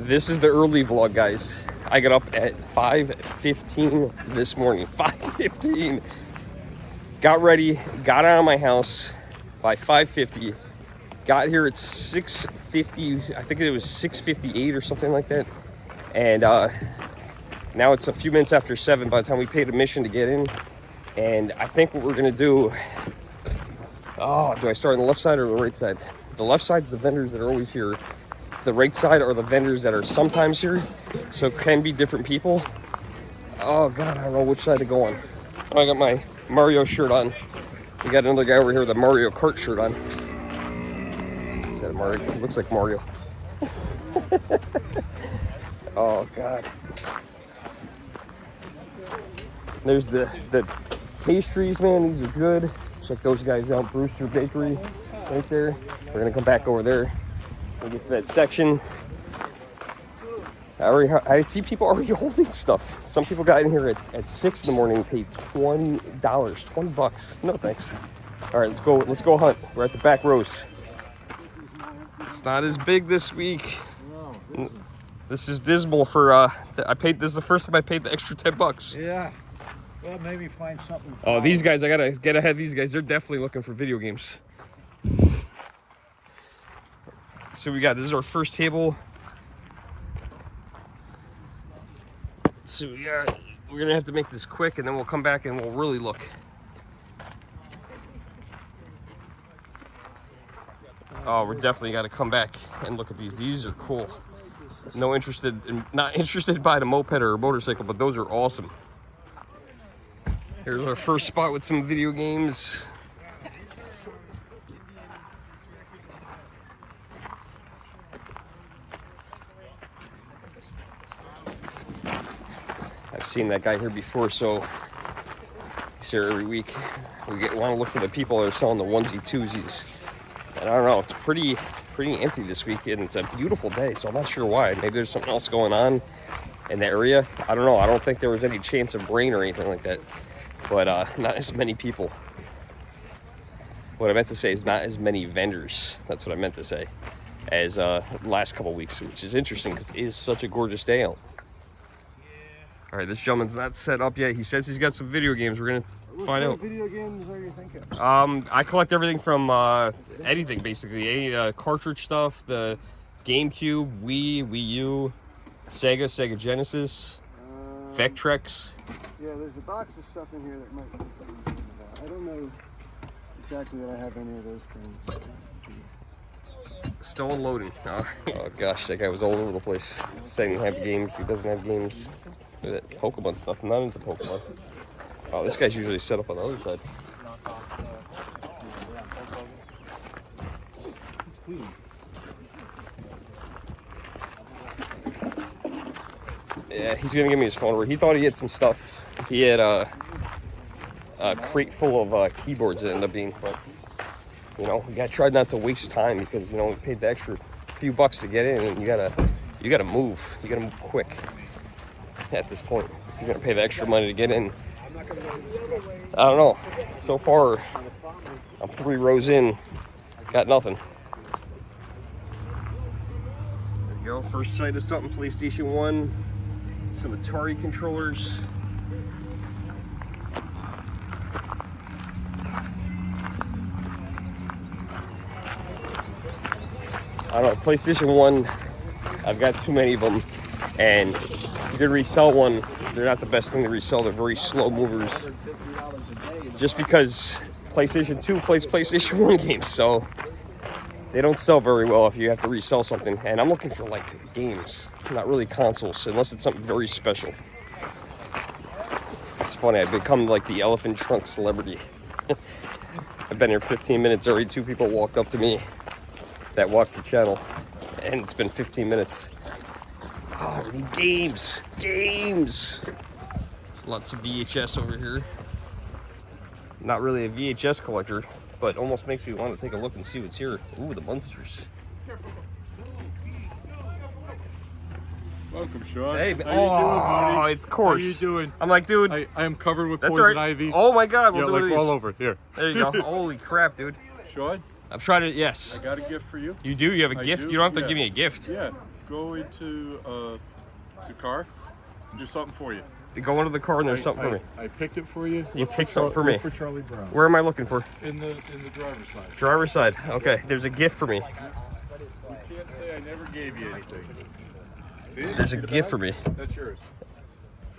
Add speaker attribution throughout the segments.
Speaker 1: This is the early vlog, guys. I got up at 5:15 this morning. 5:15. Got ready, got out of my house by 5:50. Got here at 6:50. I think it was 6:58 or something like that. And now it's a few minutes after 7 by the time we paid admission to get in. And I think what we're gonna do, do I start on the left side or the right side? The left side's the vendors that are always here. The right side are the vendors that are sometimes here. So it can be different people. Oh God, I don't know which side to go on. Oh, I got my Mario shirt on. We got another guy over here with a Mario Kart shirt on. Is that a Mario? It looks like Mario. Oh God. There's the pastries, man. These are good. Check those guys out. Brewster Bakery right there. We're gonna come back over there. We'll get to that section. I see people already holding stuff. Some people got in here at 6 in the morning and paid $20, $20. No thanks. All right, let's go hunt. We're at the back rows. It's not as big this week. This is dismal for this is the first time I paid the extra $10.
Speaker 2: Yeah. Well, maybe find something.
Speaker 1: Oh, these guys, I gotta get ahead of these guys. They're definitely looking for video games. So this is our first table. So we're gonna have to make this quick and then we'll come back and we'll really look. Oh, we're definitely gotta come back and look at these. These are cool. Not interested by the moped or a motorcycle, but those are awesome. Here's our first spot with some video games. I've seen that guy here before, so he's here every week. We want to look for the people that are selling the onesie twosies. And I don't know, it's pretty empty this week, and it's a beautiful day, so I'm not sure why. Maybe there's something else going on in the area. I don't know. I don't think there was any chance of rain or anything like that. But not as many people. What I meant to say is not as many vendors. That's what I meant to say. As last couple weeks, which is interesting because it is such a gorgeous day out. All right, this gentleman's not set up yet. He says he's got some video games. We're gonna find out.
Speaker 2: What video games are you thinking?
Speaker 1: I collect everything from anything basically. Any cartridge stuff, the GameCube, Wii, Wii U, Sega Genesis, Vectrex.
Speaker 2: Yeah, there's a box of stuff in here that might be something. I don't know exactly that I have any of those things.
Speaker 1: Still unloading. Oh gosh, that guy was all over the place. Saying he have games, he doesn't have games. Look at that Pokemon stuff. I'm not into Pokemon. Oh, this guy's usually set up on the other side. Yeah, he's gonna give me his phone number. He thought he had some stuff. He had a crate full of keyboards that ended up being, but you know, you gotta try not to waste time because you know we paid the extra few bucks to get in, and you gotta move. You gotta move quick. At this point, if you're gonna pay the extra money to get in, I don't know. So far, I'm 3 rows in, got nothing. There you go. First sight of something. PlayStation 1. Some Atari controllers. I don't know, PlayStation 1, I've got too many of them, and if you could resell one, they're not the best thing to resell. They're very slow movers. Just because PlayStation 2 plays PlayStation 1 games, so they don't sell very well if you have to resell something. And I'm looking for like games, not really consoles, unless it's something very special. It's funny, I've become like the Elephant Trunk celebrity. I've been here 15 minutes, already 2 people walked up to me that watched the channel, and it's been 15 minutes. Oh, we need games. Lots of VHS over here. Not really a VHS collector, but almost makes me want to take a look and see what's here. Ooh, the monsters.
Speaker 3: Welcome, Sean.
Speaker 1: Hey,
Speaker 3: How you doing, buddy?
Speaker 1: of course.
Speaker 3: How you doing?
Speaker 1: I'm like, dude.
Speaker 3: I am covered with
Speaker 1: That's
Speaker 3: poison
Speaker 1: right.
Speaker 3: ivy.
Speaker 1: Oh my God, we'll
Speaker 3: yeah,
Speaker 1: do
Speaker 3: like
Speaker 1: these.
Speaker 3: all over. Here.
Speaker 1: There you go. Holy crap, dude.
Speaker 3: Sean?
Speaker 1: I've tried it. Yes.
Speaker 3: I got a gift for you.
Speaker 1: You do? You have a
Speaker 3: I
Speaker 1: gift?
Speaker 3: do,
Speaker 1: You don't have to
Speaker 3: yeah.
Speaker 1: give me a gift.
Speaker 3: Yeah. Go into the car. Do something for you.
Speaker 1: Go into the car and there's something for me.
Speaker 3: I picked it for you.
Speaker 1: You picked something for me.
Speaker 3: Look for Charlie Brown.
Speaker 1: Where am I looking for?
Speaker 3: In the driver's side.
Speaker 1: Driver's side. Okay. There's a gift for me.
Speaker 3: You can't say I never gave you anything. See?
Speaker 1: There's a gift for me.
Speaker 3: That's yours.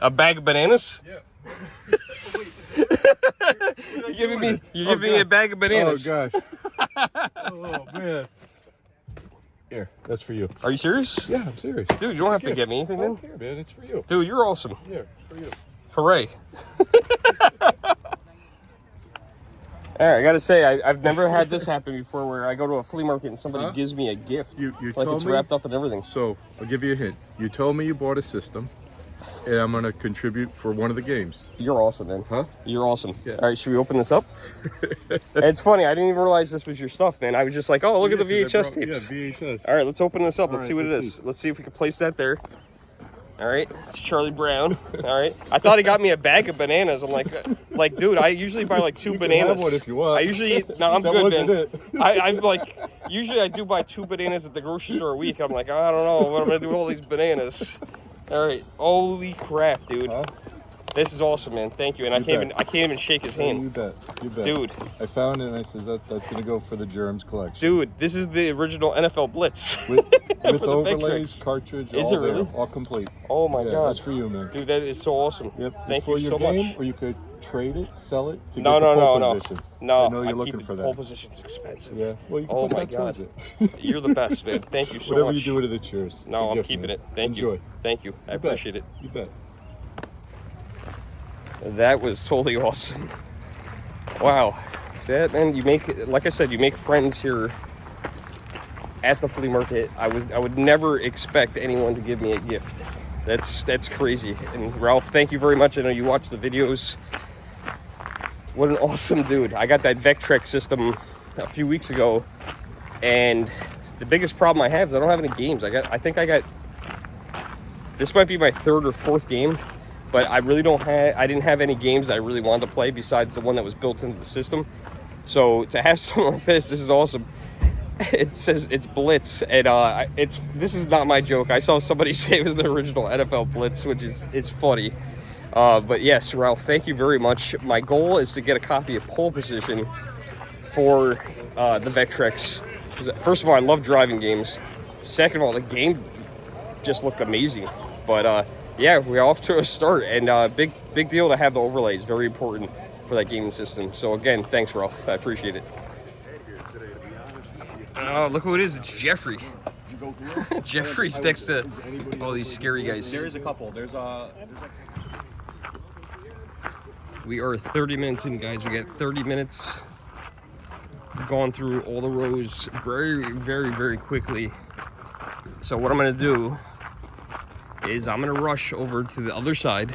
Speaker 1: A bag of bananas?
Speaker 3: Yeah.
Speaker 1: You're giving me a bag of bananas.
Speaker 3: Oh gosh. Oh man. Here, that's for you.
Speaker 1: Are you serious?
Speaker 3: Yeah, I'm serious.
Speaker 1: Dude, you don't have to get me anything
Speaker 3: I
Speaker 1: then.
Speaker 3: don't care, man. It's for you.
Speaker 1: Dude, you're awesome.
Speaker 3: Here, for you.
Speaker 1: Hooray. All right, I gotta say, I've never had this happen before where I go to a flea market and somebody gives me a gift.
Speaker 3: You
Speaker 1: like
Speaker 3: told
Speaker 1: it's
Speaker 3: me,
Speaker 1: wrapped up and everything.
Speaker 3: So, I'll give you a hint. You told me you bought a system, and I'm going to contribute for one of the games.
Speaker 1: You're awesome, man.
Speaker 3: Huh?
Speaker 1: You're awesome.
Speaker 3: Yeah.
Speaker 1: All right, should we open this up? It's funny, I didn't even realize this was your stuff, man. I was just like, oh, look at the VHS tapes.
Speaker 3: Yeah, VHS.
Speaker 1: All right, let's open this up. Let's
Speaker 3: All
Speaker 1: see
Speaker 3: right,
Speaker 1: what it
Speaker 3: let's
Speaker 1: is.
Speaker 3: see.
Speaker 1: Let's see if we can place that there. All right, it's Charlie Brown. All right, I thought he got me a bag of bananas. I'm like, dude, I usually buy like two bananas.
Speaker 3: Have one if you want.
Speaker 1: I usually, no, I'm
Speaker 3: That
Speaker 1: good,
Speaker 3: wasn't
Speaker 1: man.
Speaker 3: it.
Speaker 1: I'm like, usually I do buy 2 bananas at the grocery store a week. I'm like, I don't know what I'm gonna do with all these bananas. All right, holy crap, dude.
Speaker 3: Huh?
Speaker 1: This is awesome, man. Thank you. And I can't even shake his hand.
Speaker 3: You bet. You bet.
Speaker 1: Dude.
Speaker 3: I found it and I says that's going to go for the GERMs collection.
Speaker 1: Dude, this is the original NFL Blitz.
Speaker 3: With
Speaker 1: For the
Speaker 3: overlays,
Speaker 1: Vectrex.
Speaker 3: cartridge,
Speaker 1: Is
Speaker 3: all
Speaker 1: it really?
Speaker 3: there, all complete.
Speaker 1: Oh my
Speaker 3: Yeah,
Speaker 1: god.
Speaker 3: that's for you, man.
Speaker 1: Dude, that is so awesome.
Speaker 3: Yep.
Speaker 1: Thank
Speaker 3: it's for
Speaker 1: you
Speaker 3: your
Speaker 1: so
Speaker 3: game,
Speaker 1: much.
Speaker 3: or you could trade it, sell it to
Speaker 1: No,
Speaker 3: get the pole
Speaker 1: no.
Speaker 3: position.
Speaker 1: No,
Speaker 3: I know you're
Speaker 1: I'm
Speaker 3: looking
Speaker 1: keeping
Speaker 3: for
Speaker 1: pole
Speaker 3: that.
Speaker 1: position's expensive.
Speaker 3: Yeah. Well, you can
Speaker 1: Oh
Speaker 3: put
Speaker 1: my
Speaker 3: that towards
Speaker 1: god.
Speaker 3: it.
Speaker 1: You're the best, man. Thank you so
Speaker 3: Whatever
Speaker 1: much.
Speaker 3: you do with it, it's yours. It's
Speaker 1: No,
Speaker 3: a
Speaker 1: I'm
Speaker 3: gift,
Speaker 1: keeping
Speaker 3: man.
Speaker 1: it. Thank
Speaker 3: Enjoy.
Speaker 1: you. Thank you. I
Speaker 3: You bet.
Speaker 1: appreciate it.
Speaker 3: You bet.
Speaker 1: That was totally awesome. Wow. That, man, you make, like I said, you make friends here at the flea market. I would never expect anyone to give me a gift. That's crazy. And Ralph, thank you very much. I know you watch the videos. What an awesome dude. I got that Vectrex system a few weeks ago, and the biggest problem I have is I don't have any games. I think I got, this might be my 3rd or 4th game, but I didn't have any games that I really wanted to play besides the one that was built into the system. So to have something like this is awesome. It says it's Blitz, and this is not my joke. I saw somebody say it was the original NFL Blitz, which is funny. But yes, Ralph, thank you very much. My goal is to get a copy of Pole Position for the Vectrex. First of all, I love driving games. Second of all, the game just looked amazing. But yeah, we're off to a start, and big deal to have the overlays. Very important for that gaming system. So again, thanks, Ralph. I appreciate it. Oh, look who it is. It's Jeffrey. Jeffrey's next to all these scary guys.
Speaker 4: There is a couple.
Speaker 1: We are 30 minutes in, guys. We got 30 minutes. Gone through all the rows very, very, very quickly. So what I'm going to do is I'm going to rush over to the other side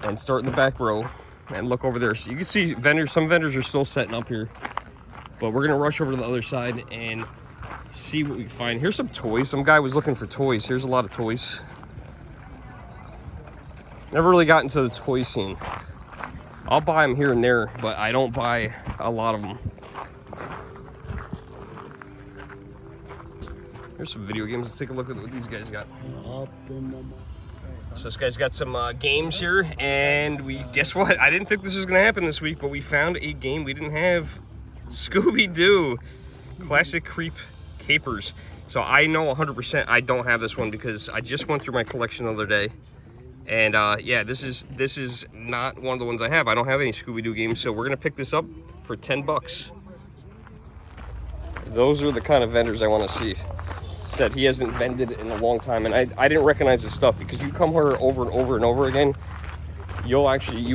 Speaker 1: and start in the back row and look over there. So you can see some vendors are still setting up here. But we're going to rush over to the other side and see what we can find. Here's some toys. Some guy was looking for toys. Here's a lot of toys. Never really got into the toy scene. I'll buy them here and there, but I don't buy a lot of them. Here's some video games. Let's take a look at what these guys got. So this guy's got some games here, and guess what? I didn't think this was gonna happen this week, but we found a game we didn't have. Scooby-Doo Classic Creep Capers. So I know 100% I don't have this one because I just went through my collection the other day. And yeah, this is not one of the ones I have. I don't have any Scooby-Doo games, so we're gonna pick this up for 10 bucks. Those are the kind of vendors I want to see. Said he hasn't vended in a long time, and I didn't recognize this stuff because you come here over and over and over again. You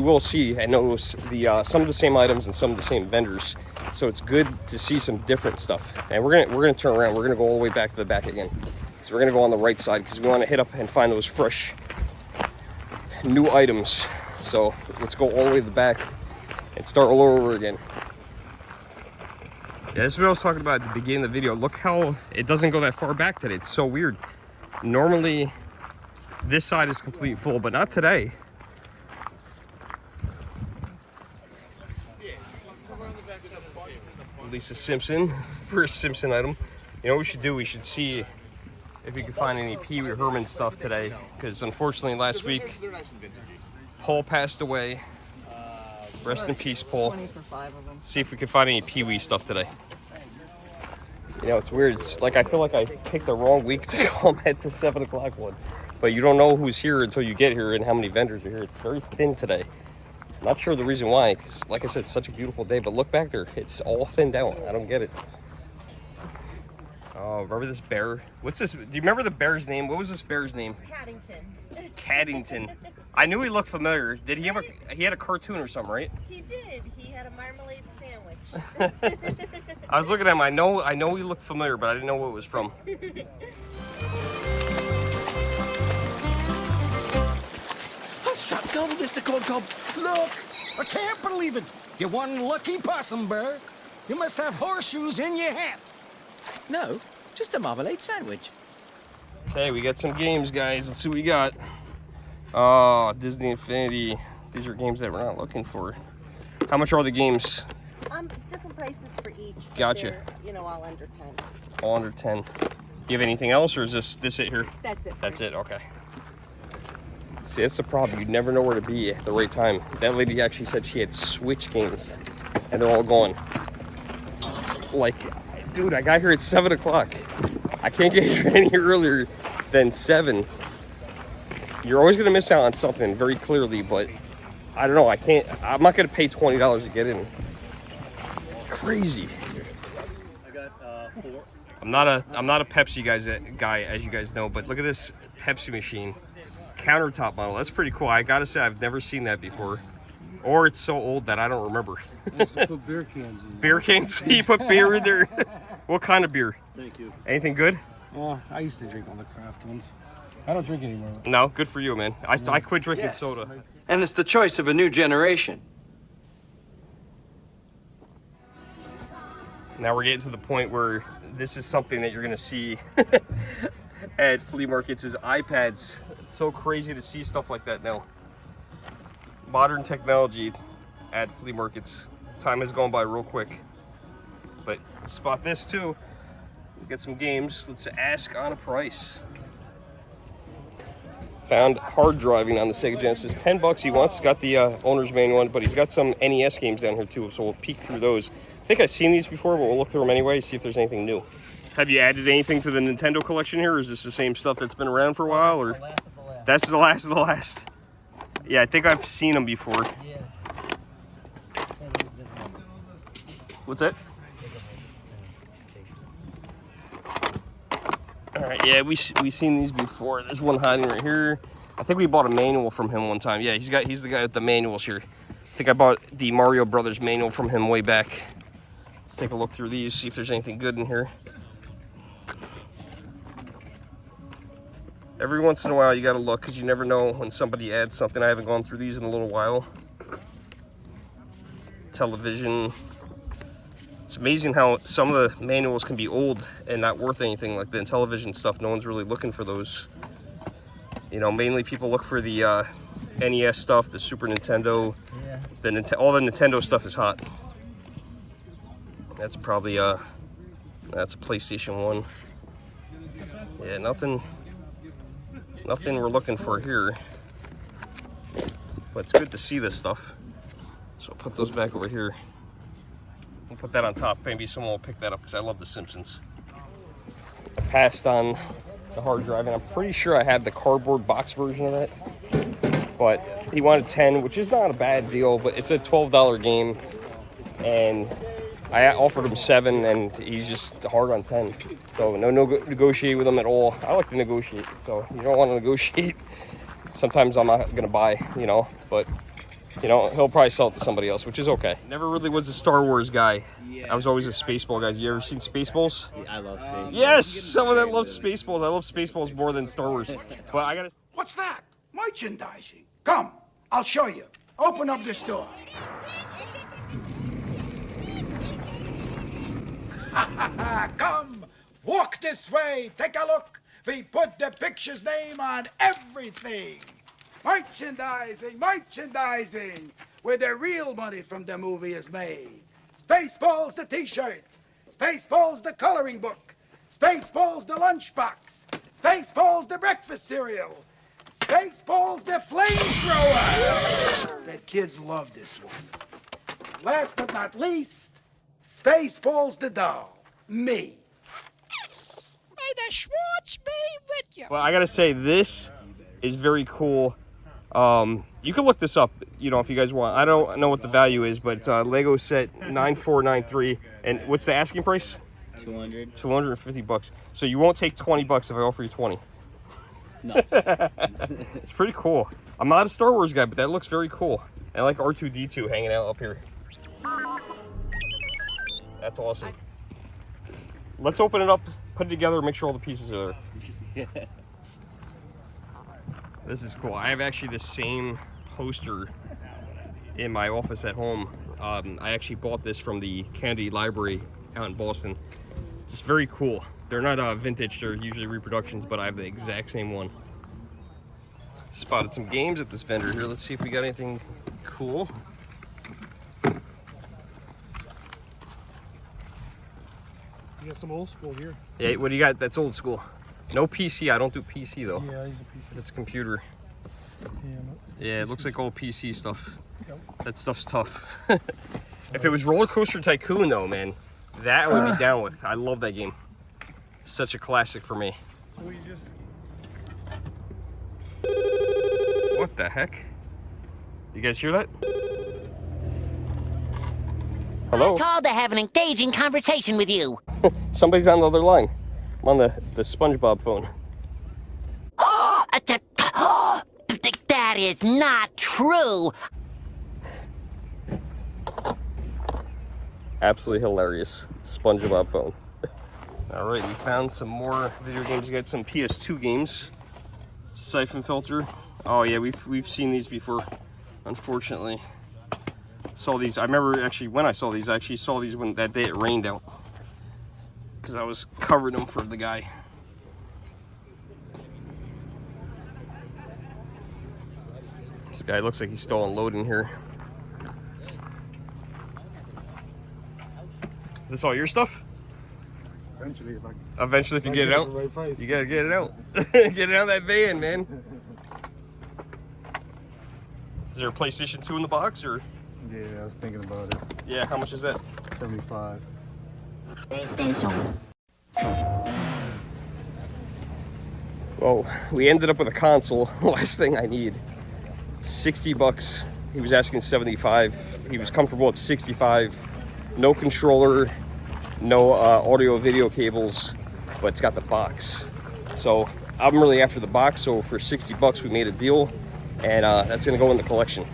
Speaker 1: will see and notice some of the same items and some of the same vendors. So it's good to see some different stuff. And we're gonna turn around. We're gonna go all the way back to the back again. So we're gonna go on the right side because we want to hit up and find those fresh new items. So let's go all the way to the back and start all over again. Yeah, this is what I was talking about at the beginning of the video. Look how it doesn't go that far back today. It's so weird. Normally this side is complete full, but not today. least a Simpson for a Simpson item. You know what we should do? We should see if we can find any Pee Wee Herman stuff today. Because unfortunately last week, Paul passed away. Rest in peace, Paul.
Speaker 4: 20 for 5 of them.
Speaker 1: See if we can find any Pee Wee stuff today. You know, it's weird. It's like I feel like I picked the wrong week to come at the 7 o'clock one. But you don't know who's here until you get here and how many vendors are here. It's very thin today. Not sure the reason why, because like I said, it's such a beautiful day. But look back there. It's all thinned out. I don't get it. Oh, remember this bear? What's this? Do you remember the bear's name? What was this bear's name?
Speaker 5: Paddington.
Speaker 1: Caddington. I knew he looked familiar. Did he ever? He had a cartoon or something, right?
Speaker 5: He did. He had a marmalade sandwich.
Speaker 1: I was looking at him. I know he looked familiar, but I didn't know what it was from.
Speaker 6: Strut go, Mr. Corncob. Look!
Speaker 7: I can't believe it. You one lucky possum bear. You must have horseshoes in your hat.
Speaker 6: No, just a marmalade sandwich.
Speaker 1: Okay, we got some games, guys. Let's see what we got. Oh, Disney Infinity. These are games that we're not looking for. How much are the games?
Speaker 5: Different prices for each. but
Speaker 1: Gotcha.
Speaker 5: they're, you know, all under 10.
Speaker 1: All under 10. Do you have anything else, or is this it here?
Speaker 5: That's it.
Speaker 1: That's it, okay. See, that's the problem. You never know where to be at the right time. That lady actually said she had Switch games, and they're all gone. Like, dude, I got here at 7 o'clock. I can't get here any earlier than 7. You're always going to miss out on something very clearly, but I don't know. I'm not going to pay $20 to get in. Crazy.
Speaker 8: I got 4.
Speaker 1: I'm not a Pepsi guy, as you guys know, but look at this Pepsi machine. Countertop model. That's pretty cool. I gotta say, I've never seen that before. Or it's so old that I don't remember.
Speaker 2: Put beer cans in.
Speaker 1: Beer cans? You put beer in there? What kind of beer?
Speaker 8: Thank you.
Speaker 1: Anything good?
Speaker 2: I used to drink all the craft ones. I don't drink anymore.
Speaker 1: No, good for you, man. I quit drinking soda.
Speaker 9: And it's the choice of a new generation.
Speaker 1: Now we're getting to the point where this is something that you're gonna see at flea markets is iPads. It's so crazy to see stuff like that now. Modern technology at flea markets. Time has gone by real quick. But spot this too. We got some games. Let's ask on a price. Found hard driving on the Sega Genesis. $10 he wants. Got the owner's manual one, but he's got some NES games down here too, so we'll peek through those. I think I've seen these before, but we'll look through them anyway, see if there's anything new. Have you added anything to the Nintendo collection here, or is this the same stuff that's been around for a while? Or that's the last of the last. Yeah, I think I've seen them before. What's that? All right, yeah, we seen these before. There's one hiding right here. I think we bought a manual from him one time. Yeah, he's the guy with the manuals here. I think I bought the Mario Brothers manual from him way back. Let's take a look through these, see if there's anything good in here. Every once in a while you gotta look, because you never know when somebody adds something. I haven't gone through these in a little while. Television. It's amazing how some of the manuals can be old and not worth anything. Like the Intellivision stuff, no one's really looking for those. You know, mainly people look for the NES stuff, the Super Nintendo. All the Nintendo stuff is hot. That's probably that's a PlayStation 1. Yeah, nothing we're looking for here. But it's good to see this stuff. So I'll put those back over here. We'll put that on top. Maybe someone will pick that up because I love The Simpsons. I passed on the hard drive, and I'm pretty sure I have the cardboard box version of it. But he wanted 10, which is not a bad deal, but it's a $12 game. And I offered him 7, and he's just hard on 10. So no negotiate with him at all. I like to negotiate, so you don't want to negotiate. Sometimes I'm not gonna buy, you know, but you know, he'll probably sell it to somebody else, which is okay. Never really was a Star Wars guy. Yeah. I was always a Spaceball guy. You ever seen Spaceballs?
Speaker 8: Yeah, I love Spaceballs.
Speaker 1: Yes, someone that loves Spaceballs. I love Spaceballs more than Star Wars. But I gotta.
Speaker 7: What's that? Merchandising. Come, I'll show you. Open up this door. Come, walk this way. Take a look. We put the picture's name on everything. Merchandising, merchandising, where the real money from the movie is made. Spaceballs the t-shirt. Spaceballs the coloring book. Spaceballs the lunchbox. Spaceballs the breakfast cereal. Spaceballs the flamethrower. That kids love this one. Last but not least, Spaceballs the doll. Me. May the Schwartz be with you.
Speaker 1: Well, I gotta say, this is very cool. You can look this up, you know, if you guys want. I don't know what the value is, but it's a Lego set 9493. And what's the asking price?
Speaker 8: 200.
Speaker 1: 250 bucks. So you won't take 20 bucks if I offer you 20.
Speaker 8: No.
Speaker 1: It's pretty cool. I'm not a Star Wars guy, but that looks very cool. I like R2-D2 hanging out up here. That's awesome. Let's open it up, put it together, make sure all the pieces are there. This is cool. I have actually the same poster in my office at home. I actually bought this from the Kennedy Library out in Boston. Just very cool. They're not vintage, they're usually reproductions, but I have the exact same one. Spotted some games at this vendor here. Let's see if we got anything cool.
Speaker 2: You got some old school here.
Speaker 1: Yeah, what do you got that's old school? No PC, I don't do PC though.
Speaker 2: Yeah, he's a PC.
Speaker 1: It's computer.
Speaker 2: Yeah, no.
Speaker 1: Yeah, it looks like all PC stuff.
Speaker 2: Yep.
Speaker 1: That stuff's tough. If it was Roller Coaster Tycoon though, man, that I would be down with. I love that game. Such a classic for me.
Speaker 2: So we just...
Speaker 1: What the heck? You guys hear that? Hello?
Speaker 4: I called to have an engaging conversation with you.
Speaker 1: Somebody's on the other line. I'm on the SpongeBob phone.
Speaker 4: That is not true.
Speaker 1: Absolutely hilarious. SpongeBob phone. All right, we found some more video games. We got some PS2 games. Siphon Filter. Oh yeah, we've seen these before. Unfortunately, saw these. I remember actually when I saw these. I actually saw these when that day it rained out because I was covering them for the guy. This guy looks like he's still unloading here. This all your stuff?
Speaker 2: Eventually,
Speaker 1: Eventually, if you get it out,
Speaker 2: the right price.
Speaker 1: you gotta get it out. Get it out of that van, man. Is there a PlayStation 2 in the box, or?
Speaker 2: Yeah, I was thinking about it.
Speaker 1: Yeah, how much is that?
Speaker 2: 75.
Speaker 1: Well, we ended up with a console. Last thing I need. 60 bucks. He was asking 75. He was comfortable at 65. No controller, no audio video cables, but it's got the box. So I'm really after the box. So for 60 bucks, we made a deal, and that's gonna go in the collection.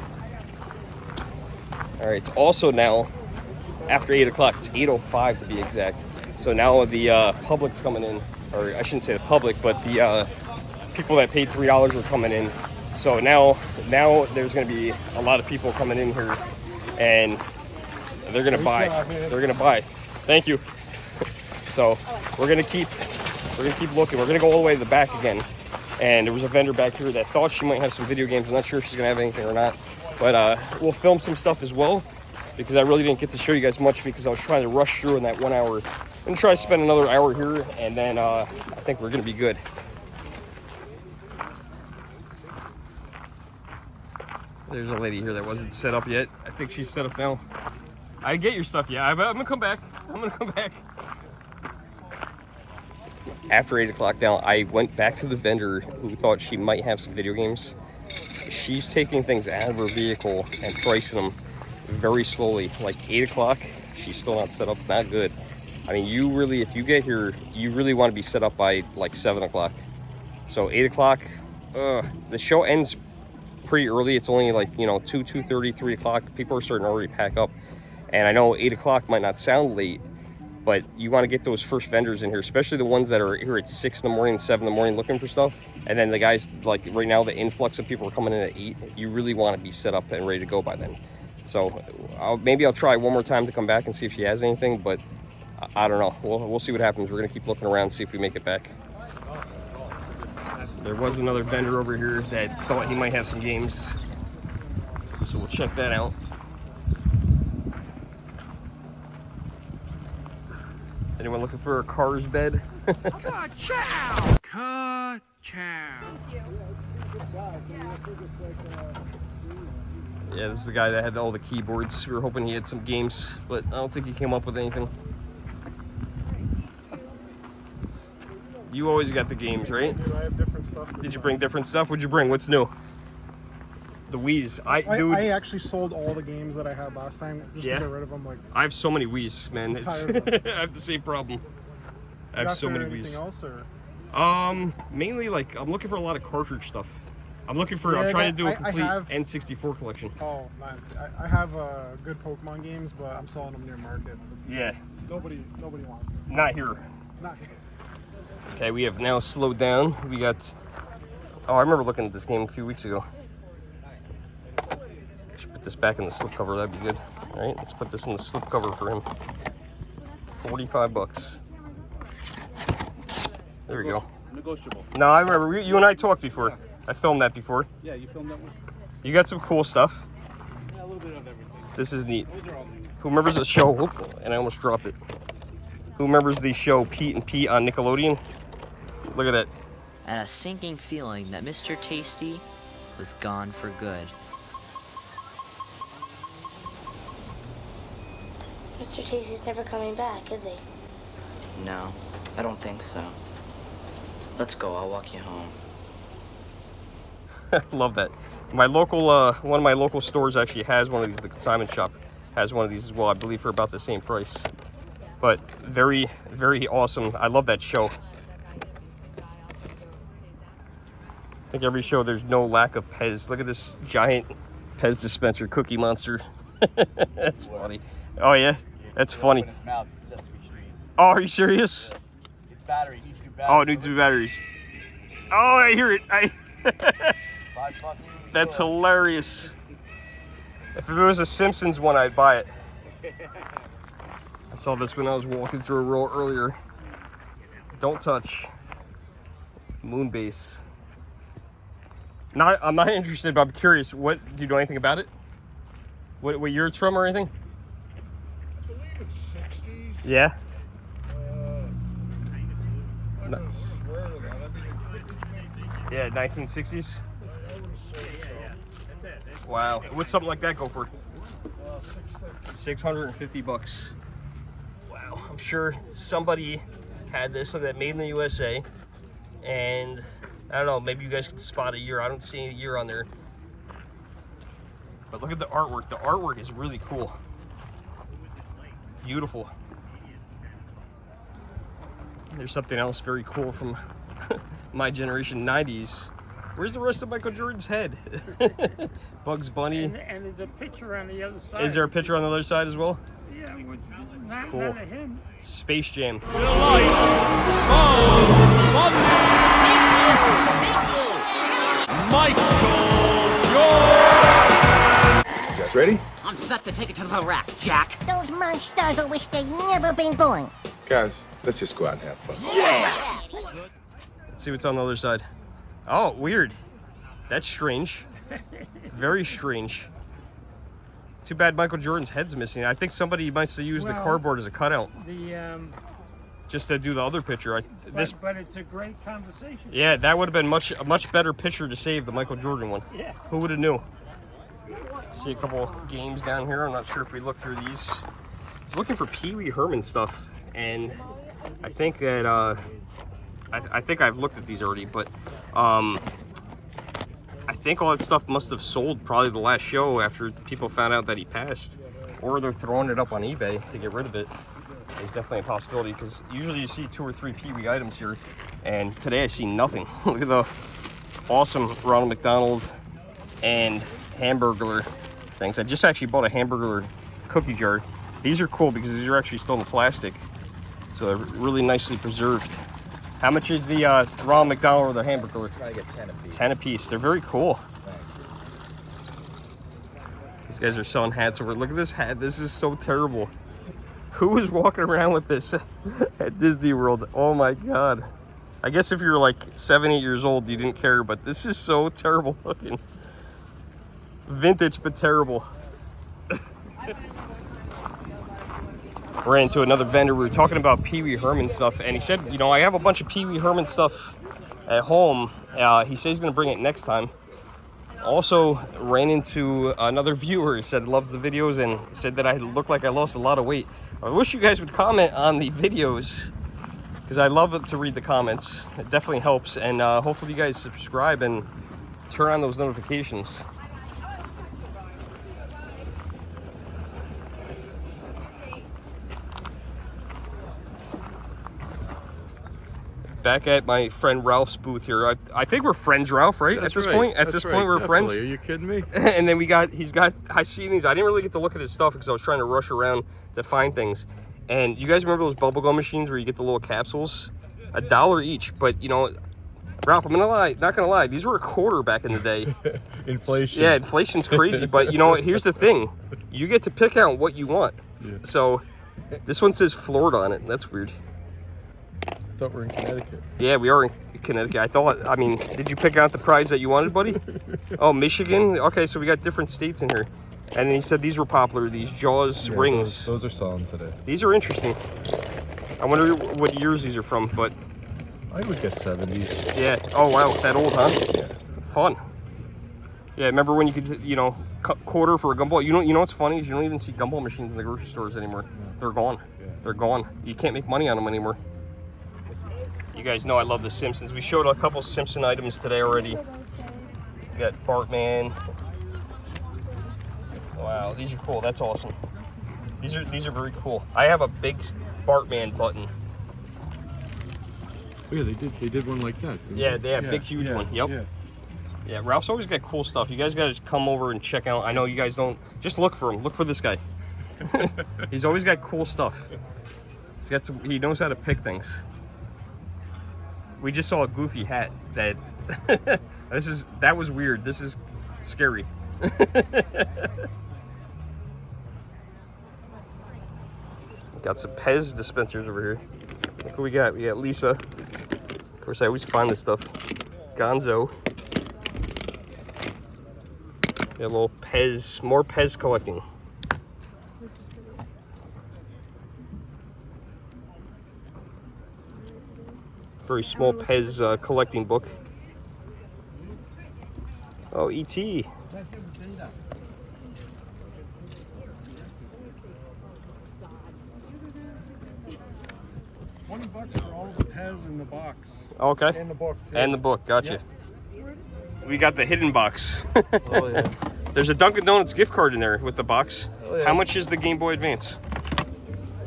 Speaker 1: All right, it's also now after 8 o'clock. It's 8:05 to be exact. So now the public's coming in, or I shouldn't say the public, but the people that paid $3 are coming in. So now there's going to be a lot of people coming in here, and they're going to buy. They're going to buy. Thank you. So we're going to keep looking. We're going to go all the way to the back again. And there was a vendor back here that thought she might have some video games. I'm not sure if she's going to have anything or not. But we'll film some stuff as well, because I really didn't get to show you guys much because I was trying to rush through in that 1 hour. I'm going to try to spend another hour here, and then I think we're going to be good. There's a lady here that wasn't set up yet. I think she's set up now. I get your stuff, yeah. I'm gonna come back. After 8 o'clock now, I went back to the vendor who thought she might have some video games. She's taking things out of her vehicle and pricing them very slowly. Like 8 o'clock, she's still not set up. Not good. I mean, you really, if you get here, you really want to be set up by like 7 o'clock. So 8 o'clock, the show ends pretty early. It's only like, 2:30, 3 o'clock. People are starting to already pack up. And I know 8 o'clock might not sound late, but you want to get those first vendors in here, especially the ones that are here at 6 in the morning, 7 in the morning looking for stuff. And then the guys, like right now, the influx of people are coming in at 8. You really want to be set up and ready to go by then. So maybe I'll try one more time to come back and see if she has anything, but I don't know. We'll see what happens. We're going to keep looking around and see if we make it back. There was another vendor over here that thought he might have some games, so we'll check that out. Anyone looking for a Cars bed?
Speaker 6: Ka-chow! Ka-chow!
Speaker 1: Yeah, this is the guy that had all the keyboards. We were hoping he had some games, but I don't think he came up with anything. You always got the games, right?
Speaker 2: Dude, I have different stuff.
Speaker 1: Did you bring different stuff? What'd you bring? What's new? The Wii's.
Speaker 2: I actually sold all the games that I had last time just to get rid of them. Like,
Speaker 1: I have so many Wii's, man. It's I have the same problem. I have so many Wii's.
Speaker 2: Else, or?
Speaker 1: Mainly like I'm looking for a lot of cartridge stuff. I'm looking for. I'm trying to do a complete N64 collection.
Speaker 2: Oh, nice. I have good Pokemon games, but I'm selling them near markets. So
Speaker 1: yeah.
Speaker 2: Nobody wants.
Speaker 1: Not here.
Speaker 2: Not here.
Speaker 1: Okay, we have now slowed down. We got. Oh, I remember looking at this game a few weeks ago. Should put this back in the slipcover. That'd be good. All right, let's put this in the slipcover for him. $45. There we go.
Speaker 8: Negotiable.
Speaker 1: No, I remember you and I talked before. Yeah. I filmed that before.
Speaker 8: Yeah, you filmed that one?
Speaker 1: You got some cool stuff.
Speaker 8: Yeah, a little bit of everything.
Speaker 1: This is neat.
Speaker 8: Those are all new.
Speaker 1: Who remembers the show? Whoop, and I almost dropped it. Who remembers the show Pete and Pete on Nickelodeon? Look at that.
Speaker 10: And a sinking feeling that Mr. Tasty was gone for good.
Speaker 5: Mr. Tasty's never coming back, is he?
Speaker 10: No, I don't think so. Let's go, I'll walk you home.
Speaker 1: Love that. My local, one of my local stores actually has one of these. The consignment shop has one of these as well. I believe for about the same price. But very, very awesome. I love that show. I think every show there's no lack of Pez. Look at this giant Pez dispenser, Cookie Monster. That's funny. Oh yeah, that's funny. Oh, are you serious? Oh, it needs new batteries. Oh, I hear it. That's hilarious. If it was a Simpsons one, I'd buy it. I saw this when I was walking through a roll earlier. Don't touch. Moonbase. I'm not interested, but I'm curious. What do you know anything about it? What year it's from or anything?
Speaker 3: I believe it's 60s.
Speaker 1: Yeah.
Speaker 3: I can swear to that. I mean,
Speaker 1: Yeah, 1960s.
Speaker 3: I would say so.
Speaker 1: Wow. What's something like that go for? $650. Wow. I'm sure somebody had this, like that made in the USA, and I don't know, maybe you guys can spot a year. I don't see any year on there. But look at the artwork. The artwork is really cool. Beautiful. There's something else very cool from my generation, 90s. Where's the rest of Michael Jordan's head? Bugs Bunny.
Speaker 11: And there's a picture on the other side.
Speaker 1: Is there a picture on the other side as well?
Speaker 11: Yeah,
Speaker 1: it's cool. Space Jam.
Speaker 4: Michael
Speaker 3: You guys ready?
Speaker 4: I'm set to take it to the rack, Jack.
Speaker 5: Those monsters will wish they'd never been born.
Speaker 3: Guys, let's just go out and have fun.
Speaker 4: Yeah!
Speaker 1: Let's see what's on the other side. Oh, weird. That's strange. Very strange. Too bad Michael Jordan's head's missing. I think somebody must have used the cardboard as a cutout. Just to do the other picture.
Speaker 11: But it's a great conversation.
Speaker 1: Yeah, that would have been a much better picture to save the Michael Jordan one.
Speaker 11: Yeah.
Speaker 1: Who would have knew? See a couple games down here. I'm not sure if we looked through these. I was looking for Pee Wee Herman stuff, and I think that I think I've looked at these already, but I think all that stuff must have sold probably the last show after people found out that he passed, or they're throwing it up on eBay to get rid of it. It's definitely a possibility, because usually you see 2 or 3 Pee Wee items here, and today I see nothing. Look at the awesome Ronald McDonald and Hamburglar things. I just actually bought a Hamburglar cookie jar. These are cool because these are actually still in plastic, so they're really nicely preserved. How much is the Ronald McDonald or the Hamburglar?
Speaker 6: Try to get 10 apiece.
Speaker 1: 10 apiece. They're very cool. These guys are selling hats over. Look at this hat. This is so terrible. Who is walking around with this at Disney World? Oh my God. I guess if you're like 7, 8 years old, you didn't care, but this is so terrible looking. Vintage, but terrible. ran into another vendor. We were talking about Pee Wee Herman stuff, and he said, you know, I have a bunch of Pee Wee Herman stuff at home. He said he's going to bring it next time. Also ran into another viewer. He said loves the videos and said that I look like I lost a lot of weight. I wish you guys would comment on the videos because I love to read the comments. It definitely helps, and hopefully you guys subscribe and turn on those notifications. Back at my friend Ralph's booth here. I think we're friends, Ralph, right?
Speaker 3: That's
Speaker 1: at this
Speaker 3: right.
Speaker 1: point? At
Speaker 3: That's
Speaker 1: this
Speaker 3: right.
Speaker 1: point, we're
Speaker 3: Definitely.
Speaker 1: friends.
Speaker 3: Are you kidding me?
Speaker 1: And then I seen these. I didn't really get to look at his stuff because I was trying to rush around to find things. And you guys remember those bubblegum machines where you get the little capsules? $1 each. But, you know, Ralph, I'm not gonna lie, these were $0.25 back in the day.
Speaker 3: Inflation.
Speaker 1: Yeah, inflation's crazy. But, you know, here's the thing. You get to pick out what you want.
Speaker 3: Yeah.
Speaker 1: So, this one says Florida on it. That's weird.
Speaker 3: I thought we're in Connecticut.
Speaker 1: Yeah, we are in Connecticut. I mean, did you pick out the prize that you wanted, buddy? Oh, Michigan? Okay, so we got different states in here. And then he said these were popular, these Jaws rings.
Speaker 3: Those are selling today.
Speaker 1: These are interesting. I wonder what years these are from, but...
Speaker 3: I would guess 70s.
Speaker 1: Yeah. Oh, wow, that old, huh?
Speaker 3: Yeah.
Speaker 1: Fun. Yeah, remember when you could, you know, quarter for a gumball? You know what's funny is you don't even see gumball machines in the grocery stores anymore. They're gone.
Speaker 3: Yeah.
Speaker 1: They're gone. You can't make money on them anymore. You guys know I love The Simpsons. We showed a couple Simpson items today already. We got Bartman. Wow, these are cool. That's awesome. These are very cool. I have a big Bartman button.
Speaker 3: Oh, yeah, they did one like that.
Speaker 1: Yeah, they have big, huge one. Yep.
Speaker 3: Yeah.
Speaker 1: Yeah, Ralph's always got cool stuff. You guys got to come over and check out. I know you guys don't. Just look for him. Look for this guy. He's always got cool stuff. He knows how to pick things. We just saw a goofy hat that that was weird. This is scary. Got some Pez dispensers over here. Look what we got. We got Lisa. Of course, I always find this stuff. Gonzo. Got a little Pez, more Pez collecting. Very small Pez collecting book. Oh, E.T.
Speaker 2: $20 for all the Pez in the box.
Speaker 1: Okay.
Speaker 2: And the book, too.
Speaker 1: And the book, gotcha.
Speaker 2: Yep.
Speaker 1: We got the hidden box.
Speaker 8: Oh, yeah.
Speaker 1: There's a Dunkin' Donuts gift card in there with the box.
Speaker 8: Oh, yeah.
Speaker 1: How much is the Game Boy Advance?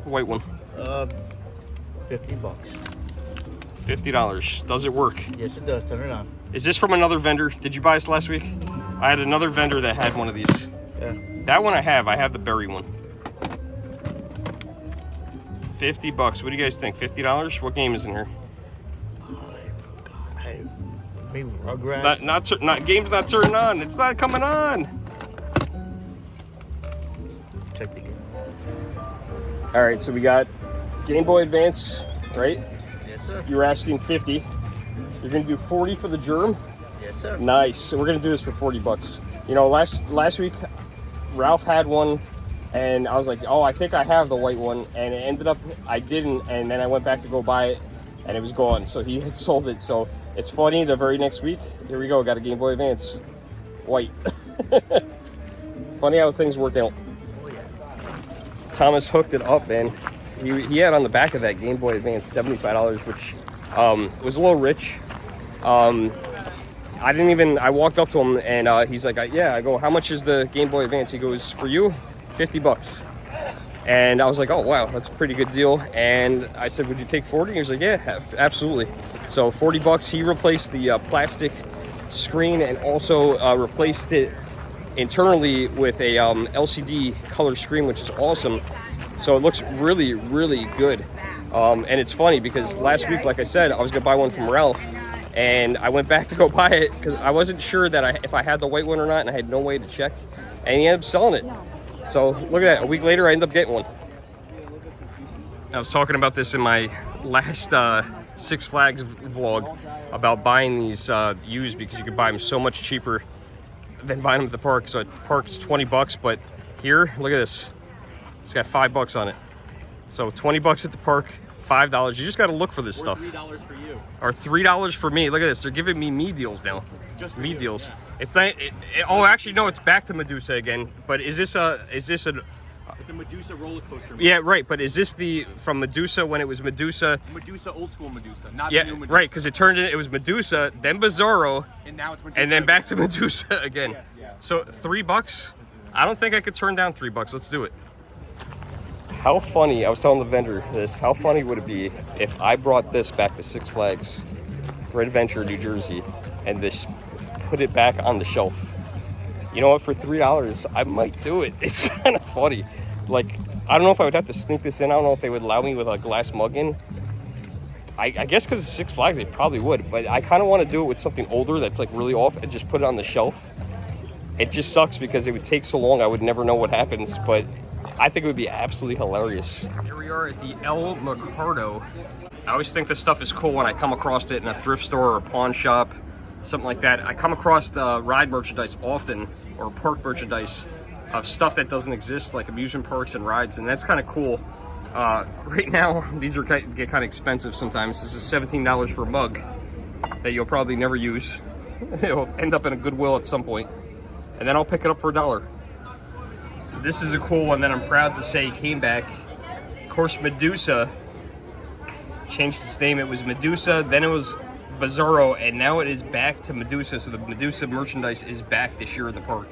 Speaker 1: White one.
Speaker 8: $50.
Speaker 1: $50. Does it work?
Speaker 8: Yes, it does. Turn it on.
Speaker 1: Is this from another vendor? Did you buy this last week? I had another vendor that had one of these.
Speaker 8: Yeah.
Speaker 1: That one I have the berry one. $50. What do you guys think? $50? What game is in here?
Speaker 8: Maybe Rugrats.
Speaker 1: It's not game's not turning on. It's not coming on.
Speaker 8: Check the game.
Speaker 1: All right, so we got Game Boy Advance, right?
Speaker 8: Yes, sir.
Speaker 1: You were asking 50. You're gonna do 40 for the germ.
Speaker 8: Yes, sir.
Speaker 1: Nice. So we're gonna do this for $40. You know, last week, Ralph had one, and I was like, oh, I think I have the white one, and it ended up I didn't, and then I went back to go buy it, and it was gone. So he had sold it. So it's funny. The very next week, here we go. Got a Game Boy Advance, white. Funny how things work out. Thomas hooked it up, and he had on the back of that Game Boy Advance $75, which was a little rich. I walked up to him, and he's like, yeah. I go, how much is the Game Boy Advance? He goes, for you, $50. And I was like, oh, wow, that's a pretty good deal. And I said, would you take 40? He was like, yeah, absolutely. So $40. He replaced the plastic screen and also replaced it internally with a LCD color screen, which is awesome. So it looks really, really good. And it's funny because last week, like I said, I was gonna buy one from Ralph, and I went back to go buy it because I wasn't sure that if I had the white one or not, and I had no way to check. And he ended up selling it. So look at that. A week later, I ended up getting one. I was talking about this in my last Six Flags vlog about buying these used because you could buy them so much cheaper than buying them at the park. So at the park it's $20, but here, look at this. It's got $5 on it. So 20 bucks at the park, $5. You just got to look for this stuff.
Speaker 6: $3 for you.
Speaker 1: Or $3 for me. Look at this. They're giving me deals now.
Speaker 6: Just
Speaker 1: me deals. Yeah. It's not. Oh, actually, no. It's back to Medusa again. But is this a?
Speaker 6: It's a Medusa roller coaster.
Speaker 1: Yeah, right. But is this the from Medusa when it was Medusa?
Speaker 6: Medusa, old school Medusa, not
Speaker 1: yeah,
Speaker 6: the new Medusa.
Speaker 1: Right. Because it turned in. It was Medusa, then Bizarro,
Speaker 6: and now it's Medusa,
Speaker 1: and then back to Medusa again.
Speaker 6: Yes, yeah.
Speaker 1: So $3. I don't think I could turn down $3. Let's do it. How funny, I was telling the vendor this, how funny would it be if I brought this back to Six Flags, Red Venture, New Jersey, and this put it back on the shelf? You know what, for $3, I might do it. It's kind of funny. Like, I don't know if I would have to sneak this in. I don't know if they would allow me with a glass mug in. I guess because of Six Flags, they probably would, but I kind of want to do it with something older that's like really off and just put it on the shelf. It just sucks because it would take so long, I would never know what happens, but I think it would be absolutely hilarious. Here we are at the El Mercado. I always think this stuff is cool when I come across it in a thrift store or a pawn shop, something like that. I come across ride merchandise often, or park merchandise of stuff that doesn't exist, like amusement parks and rides, and that's kind of cool. Right now, these get kind of expensive sometimes. This is $17 for a mug that you'll probably never use. It'll end up in a Goodwill at some point, and then I'll pick it up for $1. This is a cool one that I'm proud to say came back. Of course, Medusa changed its name. It was Medusa, then it was Bizarro, and now it is back to Medusa. So the Medusa merchandise is back this year in the park.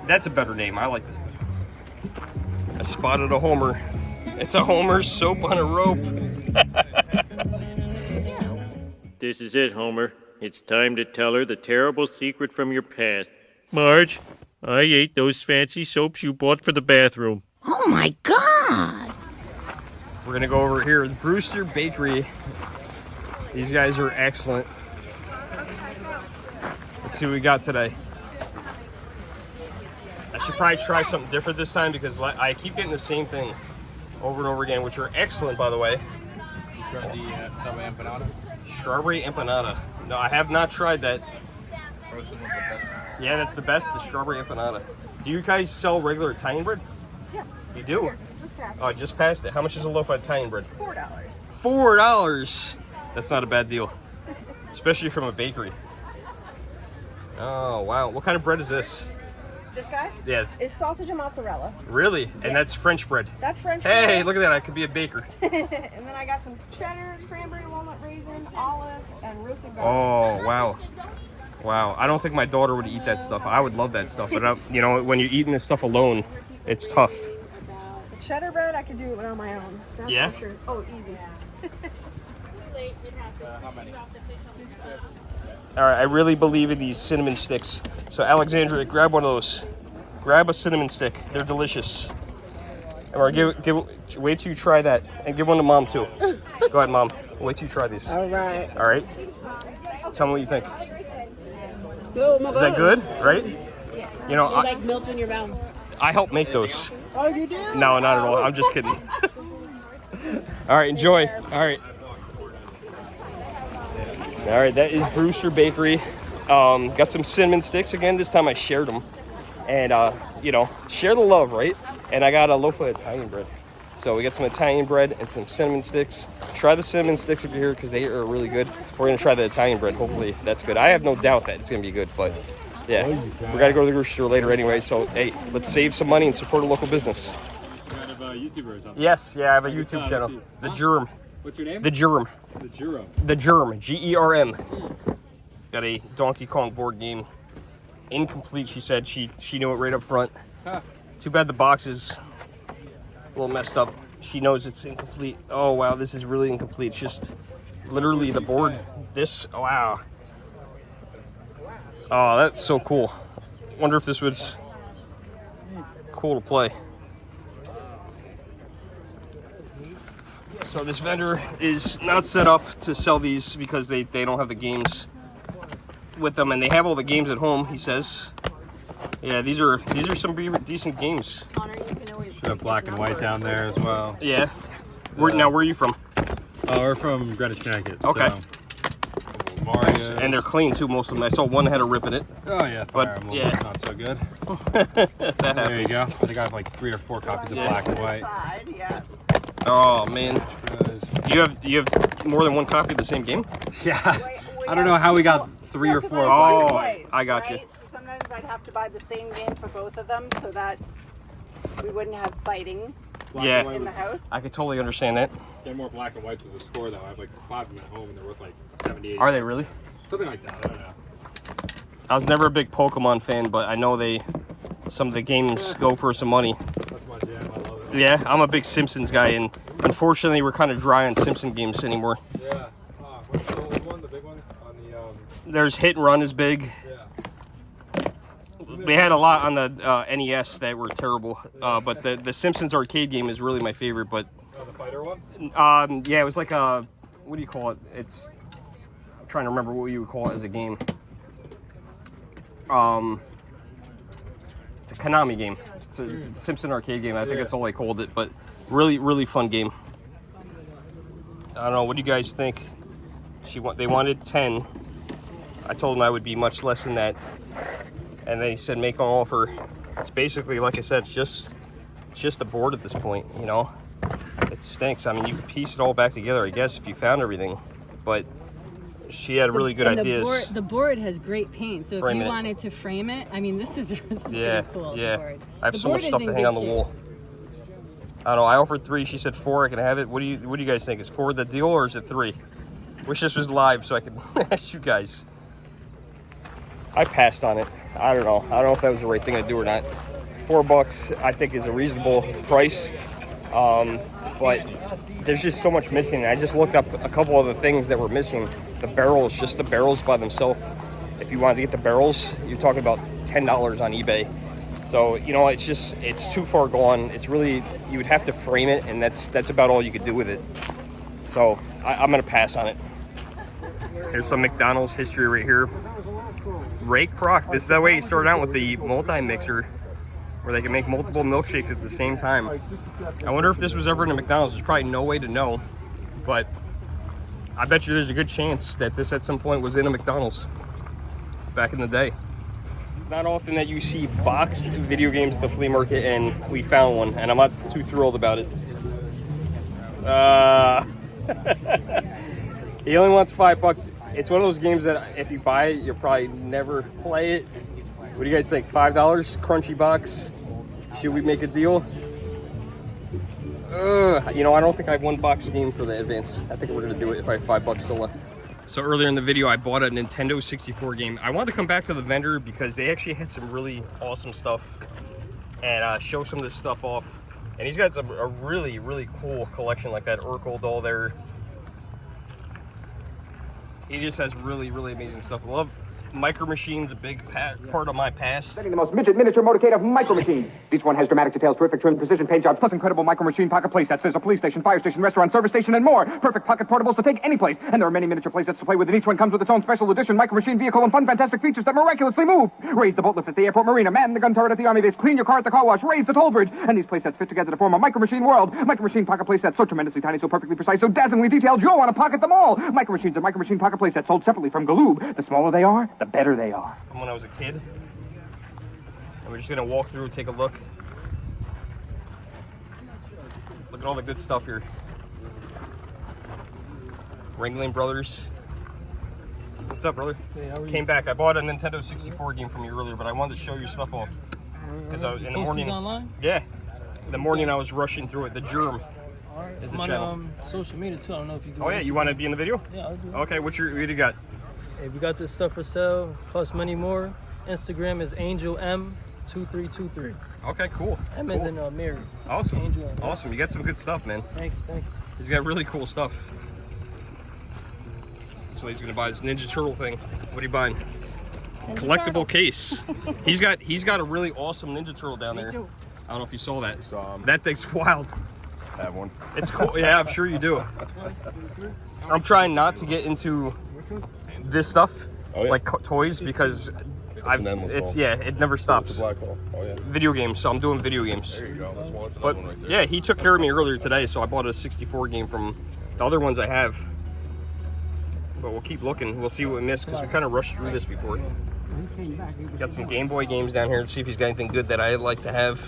Speaker 1: That's a better name. I like this. I spotted a Homer. It's a Homer soap on a rope.
Speaker 8: This is it, Homer. It's time to tell her the terrible secret from your past. Marge, I ate those fancy soaps you bought for the bathroom.
Speaker 4: Oh my God!
Speaker 1: We're gonna go over here, the Brewster Bakery. These guys are excellent. Let's see what we got today. I should probably try something different this time because I keep getting the same thing over and over again, which are excellent, by the way.
Speaker 6: You tried the strawberry empanada?
Speaker 1: Strawberry empanada. No, I have not tried that.
Speaker 6: Roasted one's the best.
Speaker 1: Yeah, that's the best, the strawberry empanada. Do you guys sell regular Italian bread?
Speaker 5: Yeah.
Speaker 1: You do?
Speaker 5: Here, just passed.
Speaker 1: Oh, I just passed it. How much is a loaf of Italian bread?
Speaker 5: $4.
Speaker 1: $4. That's not a bad deal, especially from a bakery. Oh, wow. What kind of bread is this?
Speaker 5: This guy?
Speaker 1: Yeah.
Speaker 5: Is sausage and mozzarella.
Speaker 1: Really?
Speaker 5: Yes.
Speaker 1: And that's French bread.
Speaker 5: That's French
Speaker 1: Hey,
Speaker 5: bread.
Speaker 1: look at that. I could be a baker.
Speaker 5: And then I got some cheddar, cranberry, walnut, raisin, olive, and roasted garlic.
Speaker 1: Oh, wow. Wow. I don't think my daughter would eat that stuff. I would love that stuff. But, you know, when you're eating this stuff alone, it's tough.
Speaker 5: The cheddar bread, I could do it on my own. That's
Speaker 1: Yeah?
Speaker 5: for sure. Oh, easy.
Speaker 6: How many?
Speaker 1: All right, I really believe in these cinnamon sticks. So, Alexandria, grab one of those. Grab a cinnamon stick. They're delicious. Or wait till you try that. And give one to Mom, too. Go ahead, Mom. Wait till you try these.
Speaker 5: All right.
Speaker 1: All right? Tell me what you think.
Speaker 5: Oh, my
Speaker 1: Is that good? Right? You know,
Speaker 5: like milk in your mouth.
Speaker 1: I help make those.
Speaker 5: Oh, you do?
Speaker 1: No, not at all. I'm just kidding. All right, enjoy. All right. All right, that is Brewster Bakery. Got some cinnamon sticks again. This time I shared them. And, you know, share the love, right? And I got a loaf of Italian bread. So we got some Italian bread and some cinnamon sticks. Try the cinnamon sticks if you're here because they are really good. We're going to try the Italian bread. Hopefully that's good. I have no doubt that it's going to be good, but yeah. We got to go to the grocery store later anyway. So, hey, let's save some money and support a local business.
Speaker 6: Kind of YouTubers.
Speaker 1: Yes, yeah, I have a YouTube channel. The GERM.
Speaker 6: What's your name?
Speaker 1: The GERM.
Speaker 6: The GERM.
Speaker 1: The GERM. GERM. Got a Donkey Kong board game. Incomplete, she said. She knew it right up front.
Speaker 6: Huh.
Speaker 1: Too bad the box is a little messed up. She knows it's incomplete. Oh, wow, this is really incomplete. It's just literally the board. This, wow. Oh, that's so cool. Wonder if this was cool to play. So this vendor is not set up to sell these because they don't have the games with them, and they have all the games at home, he says. Yeah, these are some decent games.
Speaker 6: Should have black and white down there as well.
Speaker 1: Yeah. Now, where are you from?
Speaker 6: We're from Greenwich, Connecticut.
Speaker 1: Okay.
Speaker 6: So. Mario.
Speaker 1: And they're clean too, most of them. I saw one had a rip in it.
Speaker 6: Oh yeah, Fire Emblem.
Speaker 1: Yeah.
Speaker 6: Not so good.
Speaker 1: That
Speaker 6: There you go. I think I have like 3 or 4 copies of black and white.
Speaker 1: Oh man, you have more than one copy of the same game?
Speaker 6: Yeah. I don't know how we got 3 or 4.
Speaker 1: Oh, I got you.
Speaker 5: So sometimes I'd have to buy the same game for both of them so that we wouldn't have fighting
Speaker 1: Yeah,
Speaker 5: in the house.
Speaker 1: I could totally understand that.
Speaker 6: Get more black and whites was a score though. I have like 5 of them at home and they're worth like 70, 80.
Speaker 1: Are they really?
Speaker 6: Something like that. I don't know.
Speaker 1: I was never a big Pokemon fan, but I know some of the games go for some money.
Speaker 6: That's my jam. I love it.
Speaker 1: Yeah, I'm a big Simpsons guy, and unfortunately, we're kind of dry on Simpson games anymore.
Speaker 6: Yeah. What's the old one? The big one on the
Speaker 1: There's Hit and Run is big.
Speaker 6: Yeah.
Speaker 1: We had a lot on the NES that were terrible, but the Simpsons arcade game is really my favorite. But
Speaker 6: the fighter one.
Speaker 1: yeah, it was like a, what do you call it? I'm trying to remember what you would call it as a game. It's a Konami game. It's a Simpson arcade game. I think that's all they called it, but really, really fun game. I don't know. What do you guys think? They wanted 10. I told them I would be much less than that, and they said make an offer. It's basically, like I said, it's just the board at this point. You know, it stinks. I mean, you could piece it all back together, I guess, if you found everything, but she had really good ideas.
Speaker 12: The board has great paint, so
Speaker 1: Frame
Speaker 12: if you
Speaker 1: it.
Speaker 12: wanted to frame it, I mean, this is pretty
Speaker 1: Yeah,
Speaker 12: cool.
Speaker 1: yeah.
Speaker 12: The board.
Speaker 1: I have
Speaker 12: The
Speaker 1: so much
Speaker 12: board
Speaker 1: stuff
Speaker 12: is
Speaker 1: to
Speaker 12: in
Speaker 1: hang on
Speaker 12: good
Speaker 1: the
Speaker 12: shape.
Speaker 1: wall. I don't know. I offered 3. She said 4. I can have it. What do you guys think? Is 4 the deal or is it 3? Wish this was live so I could ask you guys. I passed on it. I don't know. I don't know if that was the right thing to do or not. $4 I think is a reasonable price, but there's just so much missing. I just looked up a couple other things that were missing. The barrels, just the barrels by themselves. If you wanted to get the barrels, you're talking about $10 on eBay. So, you know, it's too far gone. It's really, you would have to frame it, and that's about all you could do with it. So I'm gonna pass on it. Here's some McDonald's history right here. Ray Kroc. This is the way he started out with the multi-mixer, where they can make multiple milkshakes at the same time. I wonder if this was ever in a McDonald's. There's probably no way to know, but I bet you there's a good chance that this at some point was in a McDonald's back in the day. It's not often that you see boxed video games at the flea market, and we found one, and I'm not too thrilled about it. He only wants $5. It's one of those games that if you buy it, you'll probably never play it. What do you guys think? $5, crunchy box. Should we make a deal? You know, I don't think I have one box game for the advance. I think we're gonna do it if I have $5 still left. So earlier in the video, I bought a Nintendo 64 game. I wanted to come back to the vendor because they actually had some really awesome stuff and show some of this stuff off. And he's got a really, really cool collection, like that Urkel doll there. He just has really, really amazing stuff. I love Micro Machines, a big part of my past.
Speaker 13: Setting the most midget miniature motorcade of Micro Machines. Each one has dramatic details, terrific trim, precision paint jobs, plus incredible Micro Machine pocket playsets. There's a police station, fire station, restaurant, service station, and more. Perfect pocket portables to take any place. And there are many miniature playsets to play with, and each one comes with its own special edition Micro Machine vehicle and fun, fantastic features that miraculously move. Raise the boat lift at the airport marina, man the gun turret at the army base, clean your car at the car wash, raise the toll bridge. And these playsets fit together to form a Micro Machine world. Micro Machine pocket playsets, so tremendously tiny, so perfectly precise, so dazzlingly detailed, you'll want to pocket them all. Micro Machines and Micro Machine pocket playsets sold separately from Galoob. The smaller they are, the better they are.
Speaker 1: From when I was a kid. And we're just gonna walk through and take a look. Look at all the good stuff here. Ringling Brothers. What's up, brother?
Speaker 14: Hey, how are you?
Speaker 1: Came back. I bought a Nintendo 64 game from you earlier, but I wanted to show your stuff off. Because in the morning.
Speaker 14: Online?
Speaker 1: Yeah. In the morning I was rushing through it. The GERM
Speaker 14: Alright.
Speaker 1: is a
Speaker 14: I'm
Speaker 1: channel.
Speaker 14: on social media too. I don't know if you do.
Speaker 1: Oh yeah, you want to be in the video?
Speaker 14: Yeah, I'll do it.
Speaker 1: Okay, what do you got?
Speaker 14: Hey, we got this stuff for sale, plus many more. Instagram is AngelM2323.
Speaker 1: Okay, cool.
Speaker 14: M is in Mary.
Speaker 1: Awesome.
Speaker 14: Angel M.
Speaker 1: Awesome. You got some good stuff, man.
Speaker 14: Thank you, thank you.
Speaker 1: He's got really cool stuff. So he's gonna buy this Ninja Turtle thing. What are you buying? Collectible case. He's got a really awesome Ninja Turtle down there. I don't know if you saw that. That thing's wild.
Speaker 15: I have one.
Speaker 1: It's cool. Yeah, I'm sure you do. I'm trying not to get into this stuff, like toys, because it never stops. Video games. So I'm doing video games.
Speaker 15: There you go. That's one. That's
Speaker 1: But
Speaker 15: another one right there.
Speaker 1: yeah, he took care of me earlier today, so I bought a 64 game from the other ones I have. But we'll keep looking. We'll see what we miss because we kind of rushed through this before. Got some Game Boy games down here to see if he's got anything good that I'd like to have.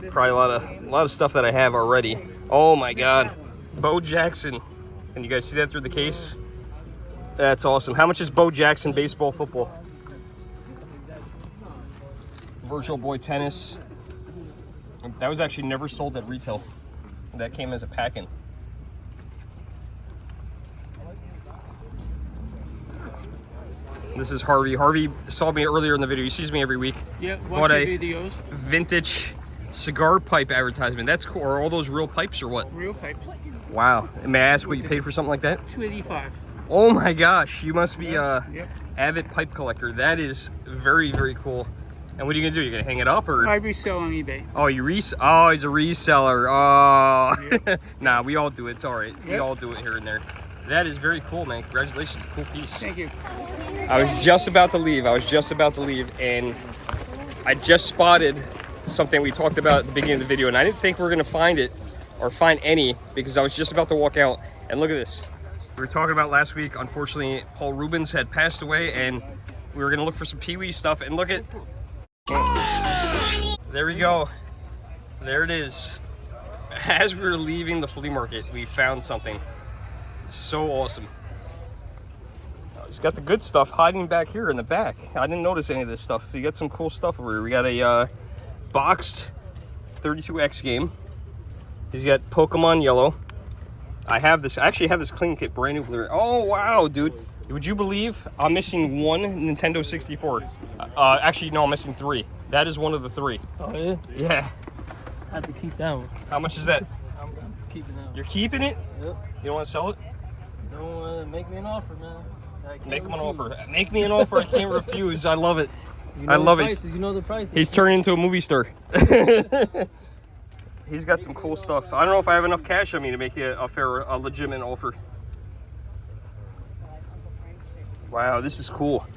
Speaker 1: Probably a lot of stuff that I have already. Oh my God, Bo Jackson. Can you guys see that through the case? That's awesome. How much is Bo Jackson baseball, football? Virtual Boy tennis. That was actually never sold at retail. That came as a pack-in. This is Harvey. Harvey saw me earlier in the video. He sees me every week.
Speaker 11: Yeah,
Speaker 1: watch
Speaker 11: your videos.
Speaker 1: Vintage cigar pipe advertisement. That's cool. Are all those real pipes or what?
Speaker 11: Real pipes.
Speaker 1: Wow. May I ask what you paid for something like that?
Speaker 11: $2.85.
Speaker 1: Oh my gosh. You must be a avid pipe collector. That is very, very cool. And what are you gonna do? You're gonna hang it up or?
Speaker 11: I resell on eBay.
Speaker 1: Oh, oh, he's a reseller. Oh,
Speaker 11: Yep.
Speaker 1: Nah, we all do it. It's all right. We
Speaker 11: Yep.
Speaker 1: all do it here and there. That is very cool, man. Congratulations. Cool piece.
Speaker 11: Thank you.
Speaker 1: I was just about to leave. And I just spotted something we talked about at the beginning of the video, and I didn't think we were gonna find it or find any because I was just about to walk out. And look at this. We were talking about last week. Unfortunately, Paul Rubens had passed away, and we were gonna look for some Pee Wee stuff. And look at. There we go. There it is. As we were leaving the flea market, we found something so awesome. He's got the good stuff hiding back here in the back. I didn't notice any of this stuff. You got some cool stuff over here. We got a boxed 32X game. He's got Pokemon Yellow. I actually have this clean kit, brand new blue. Oh wow, dude. Would you believe I'm missing one Nintendo 64? Actually, no, I'm missing 3. That is one of the 3.
Speaker 14: Oh, yeah?
Speaker 1: Yeah.
Speaker 14: I have to keep that one.
Speaker 1: How much is that?
Speaker 14: I'm keeping that one.
Speaker 1: You're keeping it?
Speaker 14: Yep.
Speaker 1: You don't want to sell it?
Speaker 14: Don't make me an offer, man.
Speaker 1: Make him an offer. Make me an offer. I can't refuse. I love it.
Speaker 14: You know
Speaker 1: I love
Speaker 14: it.
Speaker 1: it.
Speaker 14: You know the price.
Speaker 1: He's turned into a movie star. He's got some cool stuff. I don't know if I have enough cash on me to make it a legitimate offer. Wow, this is cool.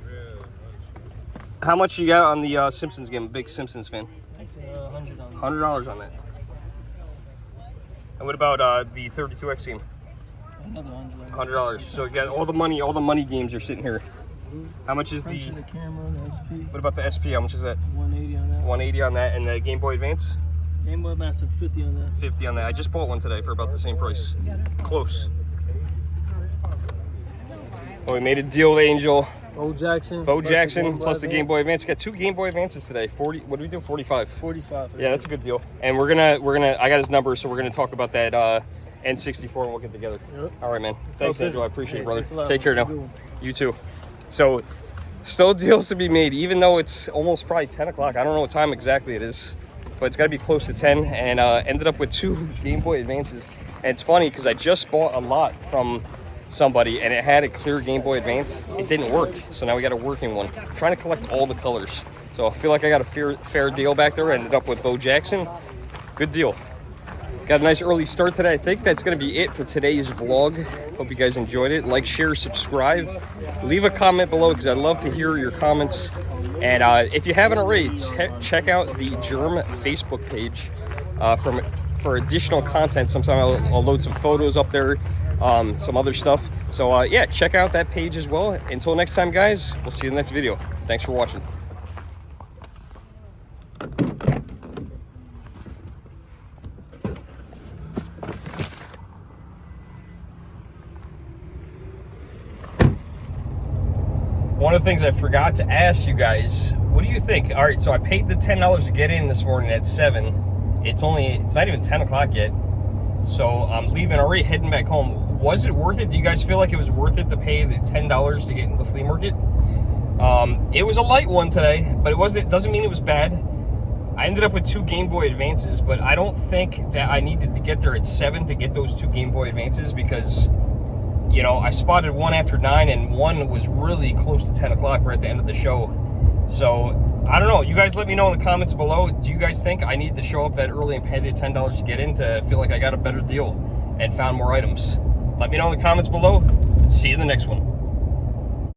Speaker 1: How much you got on the Simpsons game? Big Simpsons fan.
Speaker 14: $100.
Speaker 1: $100 on that. And what about the 32X game?
Speaker 14: Another
Speaker 1: $100. So you got all the money games are sitting here. How much is the
Speaker 14: camera, the SP?
Speaker 1: What about the SP? How much is that?
Speaker 14: 180 on that.
Speaker 1: 180 on that, and the Game Boy Advance?
Speaker 14: Game Boy Advance, 50 on that.
Speaker 1: 50 on that. I just bought one today for about the same price. Close. Oh, we made a deal with Angel.
Speaker 14: Bo Jackson.
Speaker 1: Bo Jackson plus the Game Boy Advance. Got 2 Game Boy Advances today. 40. What do we do? 45.
Speaker 14: 45.
Speaker 1: Yeah, that's a good deal. And we're gonna. I got his number, so we're gonna talk about that N64, and we'll get together. Yep. All right, man. Thanks, Angel. I appreciate it, brother. Take care now. You too. So, still deals to be made, even though it's almost probably 10 o'clock. I don't know what time exactly it is, but it's got to be close to 10. And ended up with 2 Game Boy Advances. And it's funny because I just bought a lot from somebody and it had a clear Game Boy Advance. It didn't work, so now we got a working one. I'm trying to collect all the colors, so I feel like I got a fair deal back there. Ended up with Bo Jackson. Good deal. Got a nice early start today. I think that's going to be it for today's vlog. Hope you guys enjoyed it. Like, share, subscribe. Leave a comment below because I'd love to hear your comments. And if you haven't already, check out the GERM Facebook page for additional content. Sometimes I'll load some photos up there, some other stuff. So yeah, check out that page as well. Until next time, guys, we'll see you in the next video. Thanks for watching. One of the things I forgot to ask you guys, what do you think? All right, so I paid the $10 to get in this morning at 7. It's not even 10 o'clock yet. So I'm leaving, already heading back home. Was it worth it? Do you guys feel like it was worth it to pay the $10 to get into the flea market? It was a light one today, but it doesn't mean it was bad. I ended up with 2 Game Boy Advances, but I don't think that I needed to get there at 7 to get those 2 Game Boy Advances because, you know, I spotted one after 9 and one was really close to 10 o'clock right at the end of the show. So, I don't know. You guys let me know in the comments below. Do you guys think I need to show up that early and pay the $10 to get in to feel like I got a better deal and found more items? Let me know in the comments below. See you in the next one.